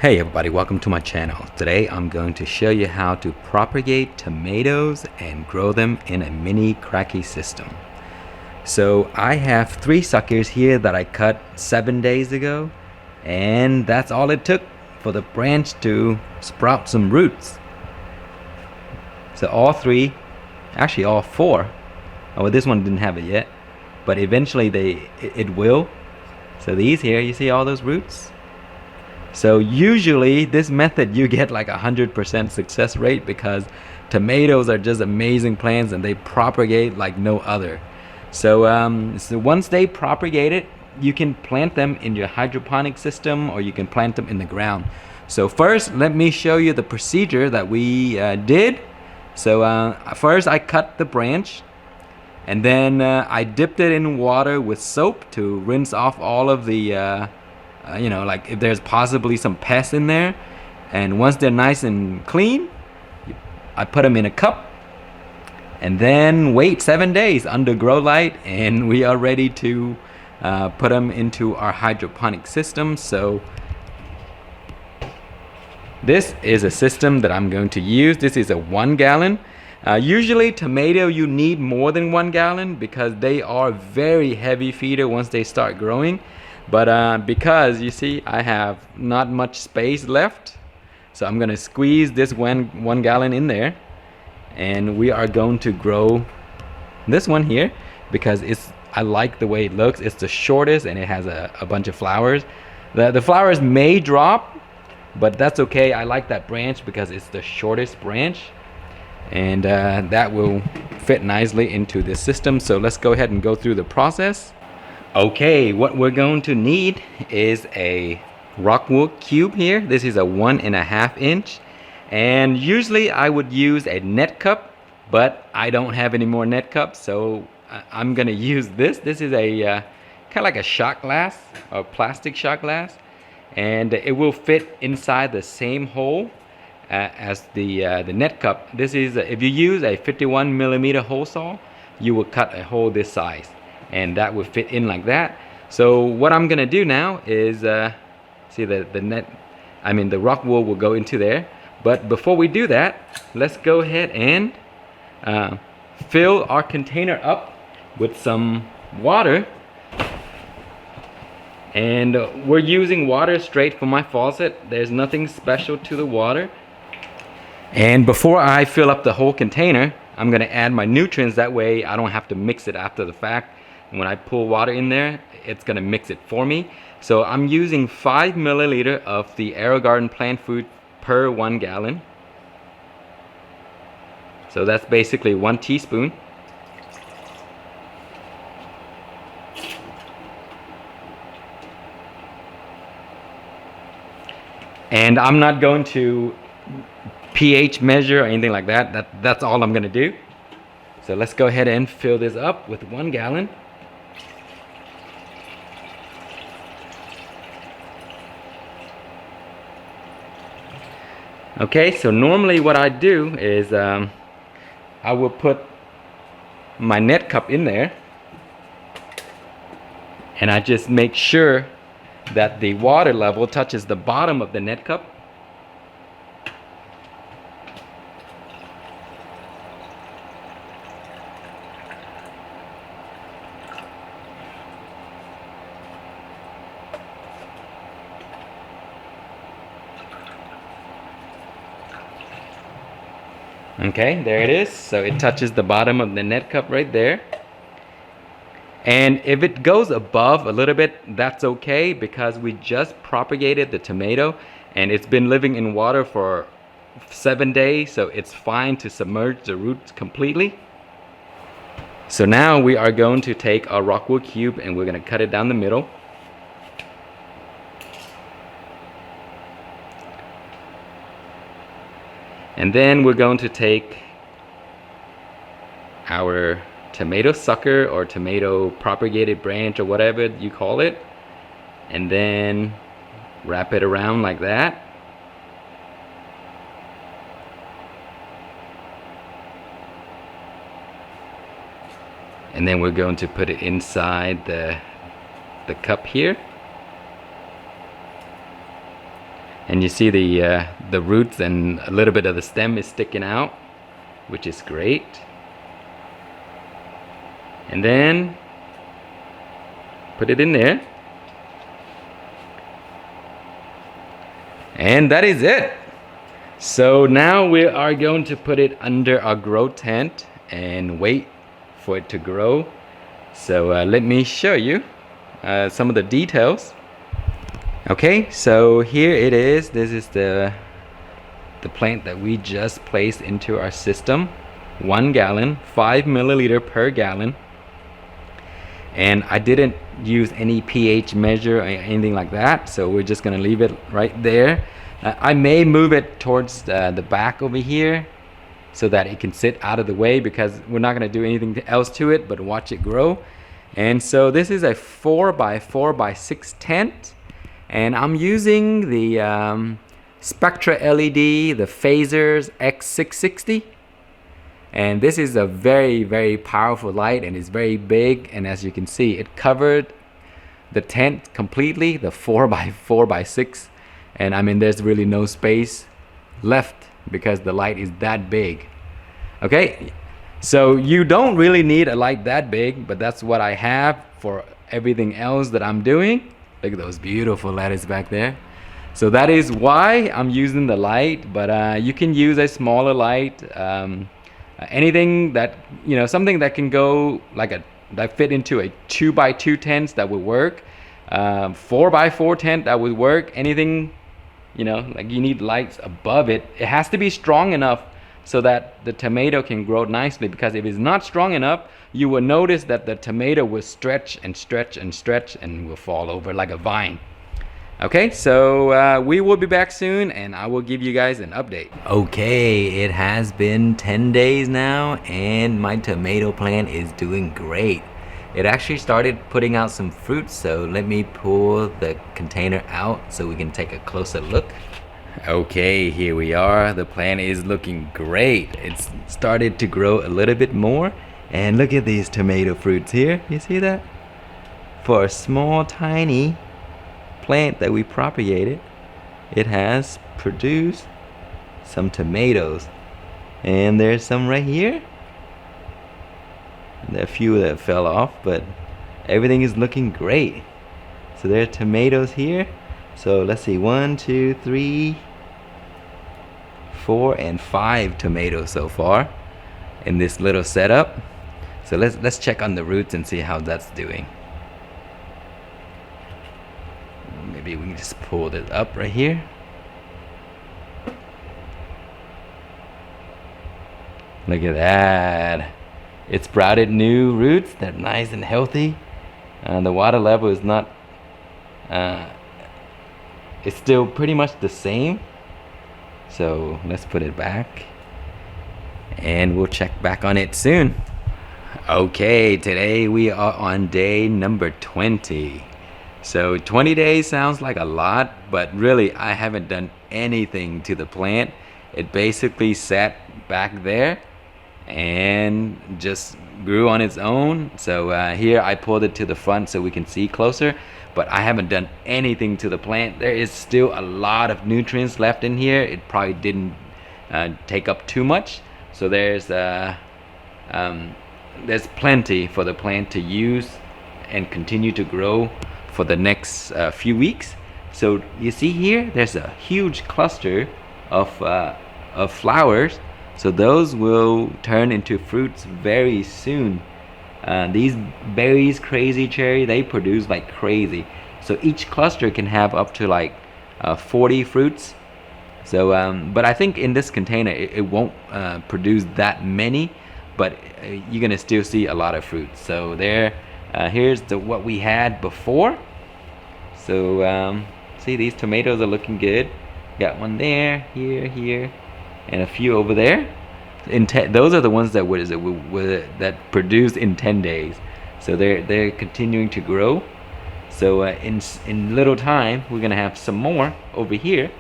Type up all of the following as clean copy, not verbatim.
Hey everybody, welcome to my channel. Today I'm going to show you how to propagate tomatoes and grow them in a mini Kratky system. So I have 3 suckers here that I cut 7 days ago, and that's all it took for the branch to sprout some roots. So all 3, actually all 4, well this one didn't have it yet, but eventually it will. So these here, you see all those roots? So usually this method you get like 100% success rate because tomatoes are just amazing plants and they propagate like no other. So once they propagate it, you can plant them in your hydroponic system or you can plant them in the ground. So first let me show you the procedure that we did. So first I cut the branch, and then I dipped it in water with soap to rinse off all of the like if there's possibly some pests in there. And once they're nice and clean, I put them in a cup and then wait 7 days under grow light, and we are ready to put them into our hydroponic system. So this is a system that I'm going to use. This is a 1 gallon. Usually tomato you need more than 1 gallon because they are very heavy feeder once they start growing. But because you see I have not much space left, so I'm gonna squeeze this one gallon in there, and we are going to grow this one here because I like the way it looks. It's the shortest and it has a bunch of flowers. The flowers may drop, but that's okay. I like that branch because it's the shortest branch, and that will fit nicely into this system. So let's go ahead and go through the process. Okay, what we're going to need is a rockwool cube here. This is a 1.5 inch, and usually I would use a net cup, but I don't have any more net cups, so I'm gonna use this. This is a kind of like a shot glass, or plastic shot glass, and it will fit inside the same hole as the net cup. This is if you use a 51mm hole saw, you will cut a hole this size, and that would fit in like that. So what I'm gonna do now is see the rock wool will go into there, but before we do that, let's go ahead and fill our container up with some water. And we're using water straight from my faucet. There's nothing special to the water. And before I fill up the whole container, I'm gonna add my nutrients. That way I don't have to mix it after the fact. And when I pull water in there, it's gonna mix it for me. So I'm using 5 milliliter of the AeroGarden plant food per 1 gallon. So that's basically 1 teaspoon. And I'm not going to pH measure or anything like that. That's all I'm gonna do. So let's go ahead and fill this up with 1 gallon. Okay, so normally what I do is I will put my net cup in there, and I just make sure that the water level touches the bottom of the net cup. Okay, there it is. So it touches the bottom of the net cup right there. And if it goes above a little bit, that's okay, because we just propagated the tomato and it's been living in water for 7 days, so it's fine to submerge the roots completely. So now we are going to take our rockwool cube and we're going to cut it down the middle. And then we're going to take our tomato sucker or tomato propagated branch or whatever you call it, and then wrap it around like that. And then we're going to put it inside the cup here. And you see the roots and a little bit of the stem is sticking out, which is great. And then put it in there. And that is it. So now we are going to put it under our grow tent and wait for it to grow. So let me show you some of the details. Okay, so here it is. This is the plant that we just placed into our system. 1 gallon, 5 milliliter per gallon. And I didn't use any pH measure or anything like that, so we're just gonna leave it right there. I may move it towards the back over here so that it can sit out of the way, because we're not gonna do anything else to it but watch it grow. And so this is a 4x4x6 tent, and I'm using the SpectreLED, the Phasers X660. And this is a very, very powerful light, and it's very big. And as you can see, it covered the tent completely, the 4x4x6. And I mean, there's really no space left because the light is that big. Okay, so you don't really need a light that big, but that's what I have for everything else that I'm doing. Look at those beautiful lettuce back there. So that is why I'm using the light, but you can use a smaller light. Anything that, you know, something that can go like that fit into a 2x2 tent, that would work. 4x4 tent, that would work. Anything, you know, like you need lights above it. It has to be strong enough so that the tomato can grow nicely, because if it's not strong enough, you will notice that the tomato will stretch and stretch and stretch and will fall over like a vine. Okay, so we will be back soon and I will give you guys an update. Okay, it has been 10 days now and my tomato plant is doing great. It actually started putting out some fruit, so let me pull the container out so we can take a closer look. Okay, here we are. The plant is looking great. It's started to grow a little bit more, and look at these tomato fruits here. You see that? For a small, tiny plant that we propagated, it has produced some tomatoes, and there's some right here. There are a few that fell off, but everything is looking great. So there are tomatoes here. So let's see, 1, 2, 3, 4, and 5 tomatoes so far in this little setup. So let's check on the roots and see how that's doing. Maybe we can just pull this up right here. Look at that. It sprouted new roots. They're nice and healthy. The water level is not, it's still pretty much the same. So let's put it back and we'll check back on it soon. Okay, today we are on day number 20. So 20 days sounds like a lot, but really I haven't done anything to the plant. It basically sat back there and just grew on its own. So here I pulled it to the front so we can see closer, but I haven't done anything to the plant. There is still a lot of nutrients left in here. It probably didn't take up too much, so there's plenty for the plant to use and continue to grow for the next few weeks. So you see here, there's a huge cluster of flowers. So those will turn into fruits very soon. These berries, crazy cherry, they produce like crazy. So each cluster can have up to like 40 fruits. So, but I think in this container it won't produce that many, but you're gonna still see a lot of fruits. So there, here's what we had before. So see, these tomatoes are looking good. Got one there, here, and a few over there. Those are the ones that that produced in 10 days. So they're continuing to grow. So in little time we're gonna have some more over here.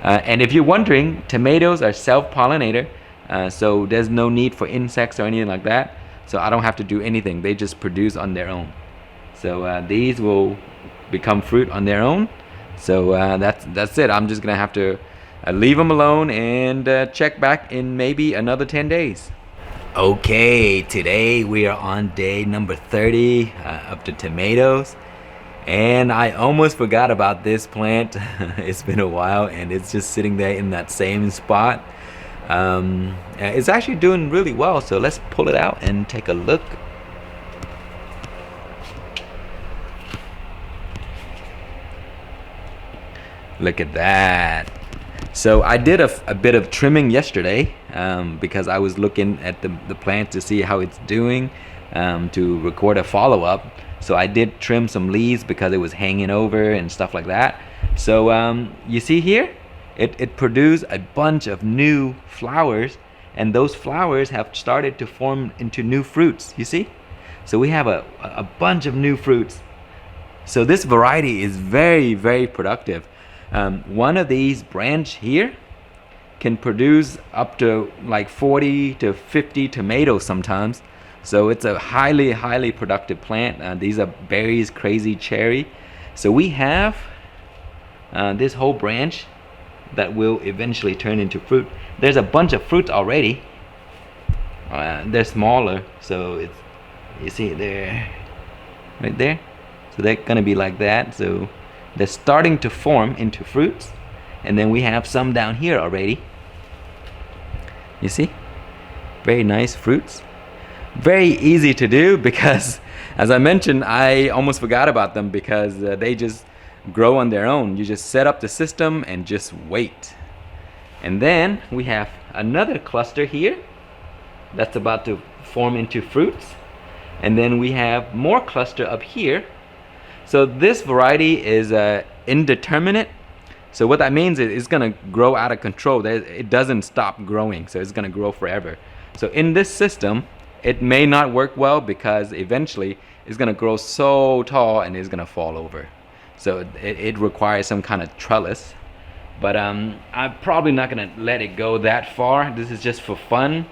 And if you're wondering, tomatoes are self-pollinator, so there's no need for insects or anything like that. So I don't have to do anything. They just produce on their own. So these will become fruit on their own. So that's it. I'm just gonna have to leave them alone and check back in maybe another 10 days. Okay, today we are on day number 30 of the tomatoes, and I almost forgot about this plant. It's been a while and it's just sitting there in that same spot. It's actually doing really well, so let's pull it out and take a look. Look at that. So I did a bit of trimming yesterday because I was looking at the plant to see how it's doing, to record a follow-up. So I did trim some leaves because it was hanging over and stuff like that. So you see here, it produced a bunch of new flowers, and those flowers have started to form into new fruits, you see? So we have a bunch of new fruits. So this variety is very, very productive. One of these branch here can produce up to like 40 to 50 tomatoes sometimes. So it's a highly, highly productive plant. These are berries, crazy cherry. So we have this whole branch that will eventually turn into fruit. There's a bunch of fruits already. They're smaller, so it's, you see they're right there. So they're gonna be like that. So they're starting to form into fruits, and then we have some down here already. You see, very nice fruits. Very easy to do because, as I mentioned, I almost forgot about them because they just grow on their own. You just set up the system and just wait. And then we have another cluster here that's about to form into fruits, and then we have more cluster up here. So this variety is indeterminate. So what that means is it's gonna grow out of control. It doesn't stop growing, so it's gonna grow forever. So in this system, it may not work well because eventually it's gonna grow so tall and it's gonna fall over. So it requires some kind of trellis. But I'm probably not gonna let it go that far. This is just for fun.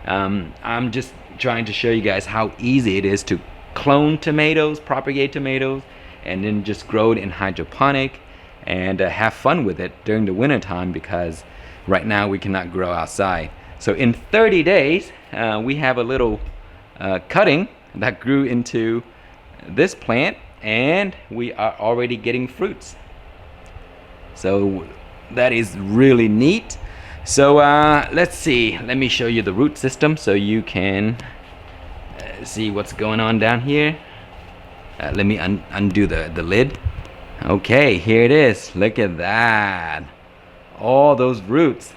I'm just trying to show you guys how easy it is to clone tomatoes, propagate tomatoes, and then just grow it in hydroponic and have fun with it during the winter time, because right now we cannot grow outside. So in 30 days we have a little cutting that grew into this plant, and we are already getting fruits. So that is really neat. So let's see, let me show you the root system so you can see what's going on down here. Let me undo the lid. Okay, here it is. Look at that. All those roots.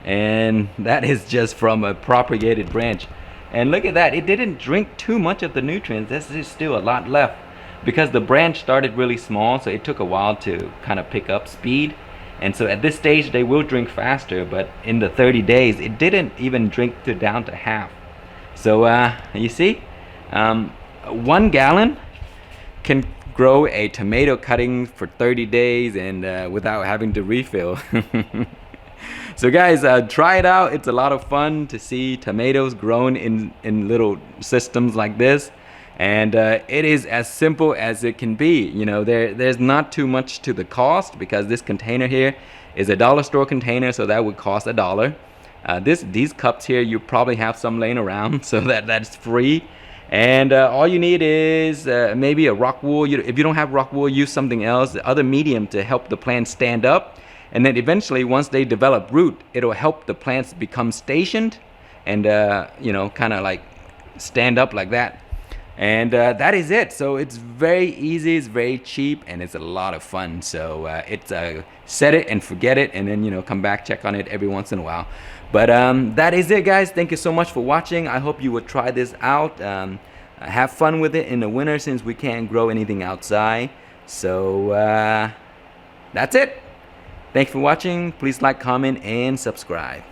And that is just from a propagated branch. And look at that. It didn't drink too much of the nutrients. There's still a lot left because the branch started really small, so it took a while to kind of pick up speed. And so at this stage they will drink faster, but in the 30 days it didn't even drink down to half. So you see, 1 gallon can grow a tomato cutting for 30 days and without having to refill. So guys, try it out. It's a lot of fun to see tomatoes grown in little systems like this, and it is as simple as it can be. You know, there's not too much to the cost because this container here is a dollar store container, so that would cost $1. These cups here, you probably have some laying around, so that's free. And all you need is maybe a rock wool. If you don't have rock wool, use something else, other medium to help the plants stand up. And then eventually, once they develop root, it'll help the plants become stationed and you know, kind of like stand up like that. And that is it. So it's very easy, it's very cheap, and it's a lot of fun. So it's set it and forget it, and then, you know, come back, check on it every once in a while. But that is it, guys. Thank you so much for watching. I hope you would try this out. Have fun with it in the winter since we can't grow anything outside. So that's it. Thanks for watching. Please like, comment, and subscribe.